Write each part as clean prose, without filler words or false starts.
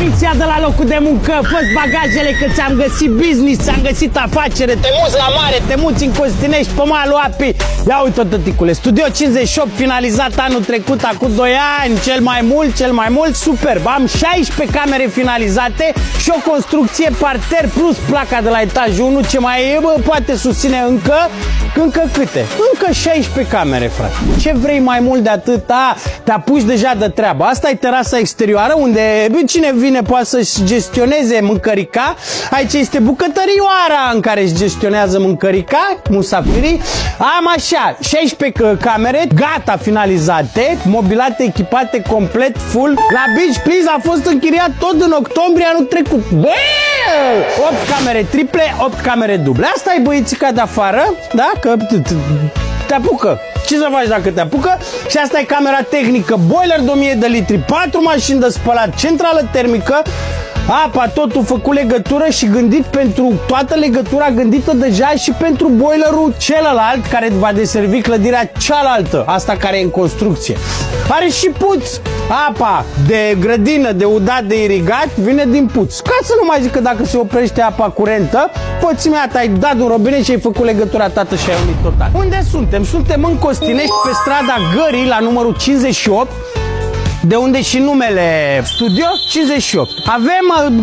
Poliția de la locul de muncă, fă-ți bagajele că ți-am găsit business, ți-am găsit afacere, te muți la mare, te muți în Costinești, pe malul apii. Ia uite-o, tăticule, Studio 58 finalizat anul trecut, acum 2 ani, cel mai mult, superb. Am 16 camere finalizate și o construcție parter plus placa de la etajul 1, ce mai e, bă, poate susține încă câte? Încă 16 camere, frate. Ce vrei mai mult de atâta? Te apuci deja de treabă. Asta e terasa exterioară unde cine vine poate să-și gestioneze mâncărica. Aici este bucătărioara în care își gestionează mâncărica, musafirii. Am așa, 16 camere, gata, finalizate, mobilate, echipate, complet, full. La Beach Please a fost închiriat tot în octombrie anul trecut. Bă! 8 camere triple, 8 camere duble. Asta e băiețica de afară, da? Că te apucă. Ce să faci dacă te apucă? Și asta e camera tehnică, boiler de 1000 de litri, 4 mașini de spălat, centrală termică, apa, totul făcut legătură și gândit pentru toată legătura, gândită deja și pentru boilerul celălalt care va deservi clădirea cealaltă, asta care e în construcție. Are și puț. Apa de grădină, de udat, de irigat, vine din puț. Ca să nu mai zic că dacă se oprește apa curentă, poțimea ta ai dat un robinet și ai făcut legătura tată și ai unit total. Unde suntem? Suntem în Costinești, pe strada Gării, la numărul 58, de unde și numele Studio 58.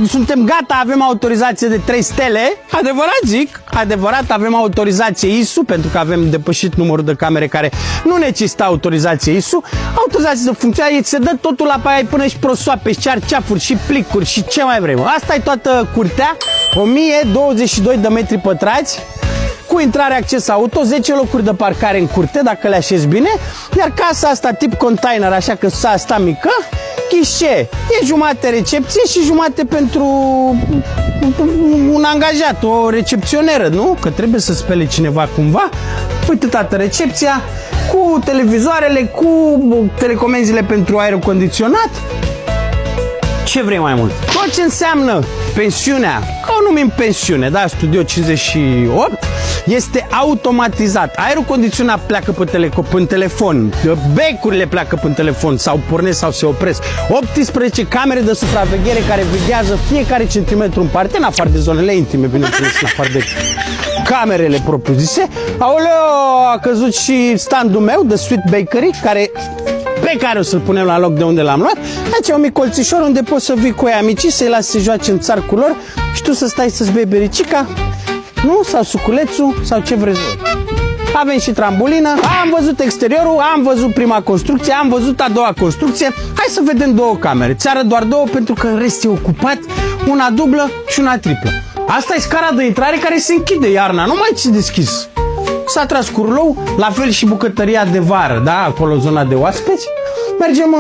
Suntem gata, avem autorizație de 3 stele. Adevărat zic, adevărat, avem autorizație ISU, pentru că avem depășit numărul de camere care nu necesită autorizație ISU. Autorizație de funcționare, se dă totul la paia, până și prosoape, și cearceafuri, și plicuri, și ce mai vrem. Asta e toată curtea, 1022 de metri pătrați, cu intrare, acces auto, 10 locuri de parcare în curte, dacă le așezi bine, iar casa asta tip container, așa că asta mică, ghișe, e jumate recepție și jumate pentru un angajat, o recepționeră, nu? Că trebuie să spele cineva cumva. Uite, tată, recepția, cu televizoarele, cu telecomenzile pentru aer condiționat. Ce vrei mai mult? Tot ce înseamnă pensiunea, că o numim pensiune, da, Studio 58, este automatizat. Aerul condiționat pleacă pe telefon, becurile pleacă pe telefon, sau pornesc sau se opresc. 18 camere de supraveghere care veghează fiecare centimetru în parte, în afară de zonele intime, bineînțeles, în afară de camerele propriu-zise. Aoleo, a căzut și standul meu de Sweet Bakery, pe care o să-l punem la loc de unde l-am luat. Aici e un mic colțișor unde poți să vii cu ei amicii, să-i lasi să joace în țarcul lor și tu să stai să-ți bei bericica, nu? Sau suculețul, sau ce vreți voi. Avem și trambulină, am văzut exteriorul, am văzut prima construcție, am văzut a doua construcție. Hai să vedem 2 camere. Ți arăt doar 2 pentru că în rest e ocupat, una dublă și una triplă. Asta e scara de intrare care se închide iarna, nu mai ți deschis. S-a tras cu rulou, la fel și bucătăria de vară, da? Acolo zona de oaspeți. Mergem,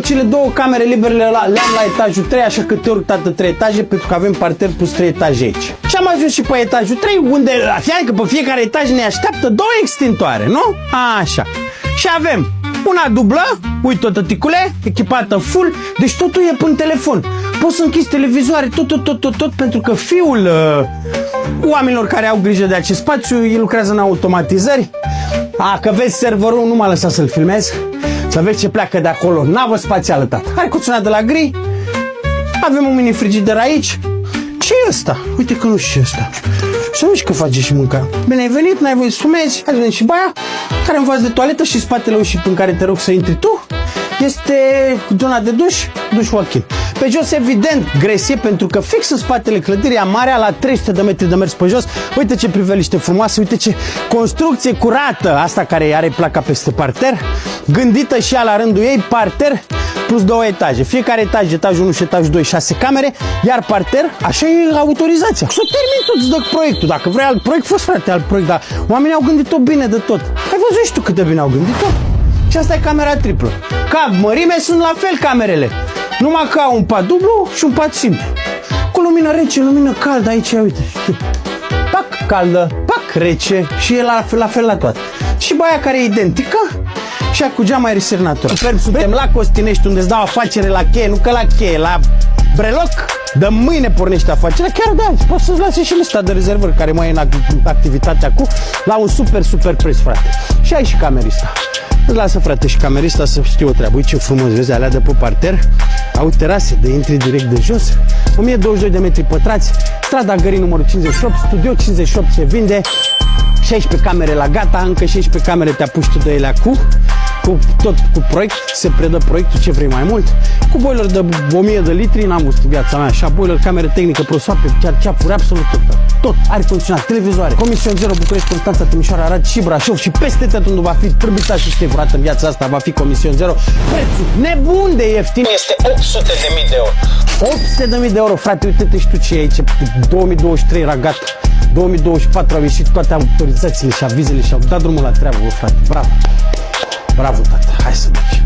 cele 2 camere libere le-am la etajul 3, așa că te urc, tată, 3 etaje, pentru că avem parter plus 3 etaje aici. Și am ajuns și pe etajul 3, unde, că pe fiecare etaj ne așteaptă 2 extintoare, nu? Așa. Și avem una dublă, uite-o, tăticule, echipată full, deci totul e până telefon. Poți să închizi televizoare, tot, pentru că fiul oamenilor care au grijă de acest spațiu, el lucrează în automatizări. Că vezi serverul, nu m-a lăsat să-l filmez. Să vezi ce pleacă de acolo, navă spațială, tată. Are cuțuna de la gri. Avem un mini frigider aici. Ce e ăsta? Uite că nu știu ce ăsta. Să nu știu că face și mâncare. Bine ai venit, n-ai voie să fumezi. Hai să vedem și baia, care în vas de toaletă și spatele ușii în care te rog să intri tu. Este zona de duș Joachim. Pe jos, evident, gresie, pentru că fix în spatele clădirii Amarea, la 300 de metri de mers pe jos, uite ce priveliște frumoasă, uite ce construcție curată, asta care are placa peste parter, gândită și ea la rândul ei, parter plus 2 etaje. Fiecare etaj, etajul 1 și etajul 2, 6 camere, iar parter, așa e autorizația. Să termin tot, îți dă proiectul. Dacă vrei alt proiect, fă frate, alt proiect, dar oamenii au gândit-o bine de tot. Ai văzut și tu cât de bine au gândit-o? Și asta e camera triplă. Ca mărime sunt la fel camerele. Numai că au un pat dublu și un pat simplu. Cu lumină rece, lumină caldă aici, uite. Pac, caldă, pac, rece și e la fel la toate. Și baia care e identică și a cu geam aerisir natural. Superb, suntem la Costinești, unde îți dau afacere la cheie, nu că la cheie, la breloc. De mâine pornește afacerea, chiar de azi. Poți să-ți lase și lista de rezervări care mai e în activitate acum, la un super preț, frate. Și ai și camerista. Îți lasă, frate, și camerista să știe o treabă. Uite ce frumos, vezi, alea de pe parter. Au terase de intri direct de jos. 1022 de metri pătrați. Strada Gării numărul 58, studio 58 se vinde. 16 camere la gata, încă 16 camere te apuci tu de ele tot cu proiect, se predă proiectul ce vrei mai mult, cu boiler de 1000 de litri, n-am văzut viața mea așa, boiler, cameră tehnică, prosoape, ceafuri, absolut tot, aer condiționat, televizoare, Comision Zero, București, Constanța, Timișoara, Arad și Brașov și peste tot unde va fi trâmbițat și știi vreodată în viața asta, va fi Comision Zero. Prețul nebun de ieftin este 800.000 de euro. 800.000 de euro, frate, uite-te și tu ce e aici, 2023 era gata. 2024 au ieșit toate autorizațiile și avizele și au dat drumul la treabă, frate. Bravo! Bravo, tata! Hai să mergem!